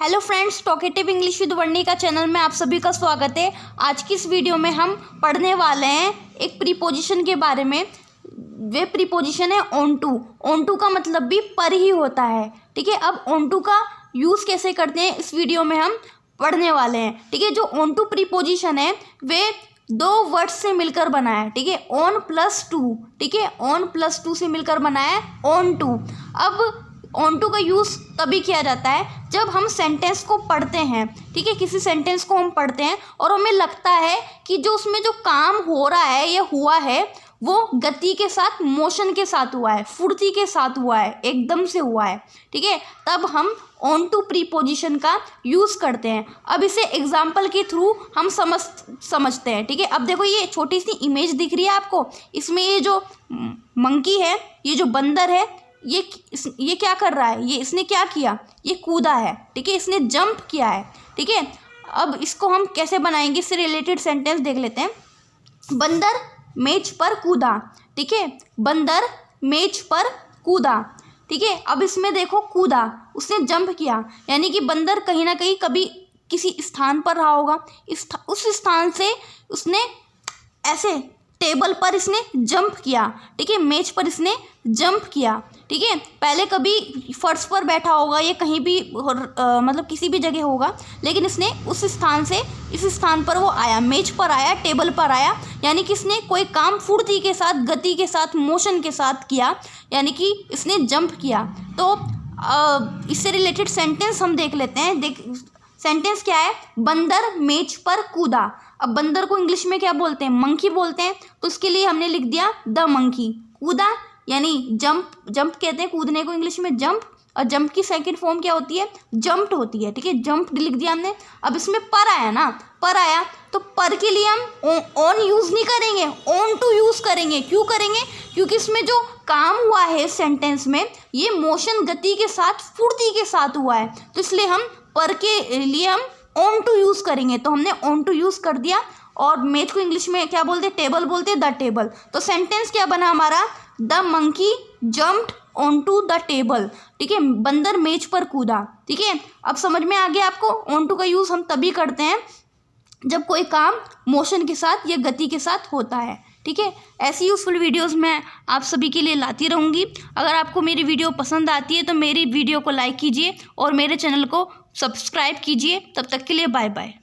Hello friends, talkative English with Varnika channel में आप सभी का स्वागत है। आज की इस वीडियो में हम पढ़ने वाले हैं एक प्रीपोजिशन के बारे में। वे प्रीपोजिशन है ऑन टू। ऑन टू का मतलब भी पर ही होता है, ठीक है। अब ऑन टू का यूज़ कैसे करते हैं इस वीडियो में हम पढ़ने वाले हैं, ठीक है। जो ऑन टू प्रीपोजिशन है वे दो वर्ड्स से मिलकर बना है, ठीक है। ऑन प्लस टू, ठीक है, ऑन प्लस टू से मिलकर बना है ऑन टू। अब ऑन टू का यूज़ तभी किया जाता है जब हम सेंटेंस को पढ़ते हैं, ठीक है। किसी सेंटेंस को हम पढ़ते हैं और हमें लगता है कि जो उसमें जो काम हो रहा है या हुआ है वो गति के साथ, मोशन के साथ हुआ है, फुर्ती के साथ हुआ है, एकदम से हुआ है, ठीक है। तब हम ऑन टू प्रीपोजिशन का यूज़ करते हैं। अब इसे एग्जाम्पल के थ्रू हम समझते हैं, ठीक है। अब देखो ये छोटी सी इमेज दिख रही है आपको। इसमें ये जो मंकी है, ये जो बंदर है, ये क्या कर रहा है, ये इसने क्या किया, ये कूदा है, ठीक है। इसने जंप किया है, ठीक है। अब इसको हम कैसे बनाएंगे, इससे रिलेटेड सेंटेंस देख लेते हैं। बंदर मेज पर कूदा, ठीक है। बंदर मेज पर कूदा, ठीक है। अब इसमें देखो कूदा, उसने जंप किया, यानी कि बंदर कहीं ना कहीं कभी किसी स्थान पर रहा होगा, उस स्थान से उसने ऐसे टेबल पर इसने जंप किया, ठीक है। मेज पर इसने जंप किया, ठीक है। पहले कभी फर्श पर बैठा होगा या कहीं भी मतलब किसी भी जगह होगा, लेकिन इसने उस स्थान से इस स्थान पर वो आया, मेज पर आया, टेबल पर आया, यानी कि इसने कोई काम फुर्ती के साथ, गति के साथ, मोशन के साथ किया, यानी कि इसने जंप किया। तो इससे रिलेटेड सेंटेंस हम देख लेते हैं। सेंटेंस क्या है, बंदर मेज पर कूदा। अब बंदर को इंग्लिश में क्या बोलते हैं, मंकी बोलते हैं, तो उसके लिए हमने लिख दिया द मंकी। कूदा यानी जंप, जंप कहते हैं कूदने को इंग्लिश में जंप, और जंप की सेकंड फॉर्म क्या होती है, जंप्ड होती है, ठीक है। जंप लिख दिया हमने। अब इसमें पर आया ना, पर आया तो पर के लिए हम ऑन यूज़ नहीं करेंगे, ऑन टू यूज़ करेंगे। क्यों करेंगे, क्योंकि इसमें जो काम हुआ है सेंटेंस में ये मोशन, गति के साथ, फुर्ती के साथ हुआ है, तो इसलिए हम पर के लिए हम ऑन टू यूज़ करेंगे। तो हमने ऑन टू यूज़ कर दिया। और मेज को इंग्लिश में क्या बोलते हैं, टेबल बोलते हैं, द टेबल। तो सेंटेंस क्या बना हमारा, the monkey jumped on to the table, ठीक है। बंदर मेज पर कूदा, ठीक है। अब समझ में आ गया आपको, ऑन टू का यूज़ हम तभी करते हैं जब कोई काम मोशन के साथ या गति के साथ होता है, ठीक है। ऐसी यूज़फुल वीडियोस मैं आप सभी के लिए लाती रहूँगी। अगर आपको मेरी वीडियो पसंद आती है तो मेरी वीडियो को लाइक कीजिए और मेरे चैनल को सब्सक्राइब कीजिए। तब तक के लिए बाय बाय।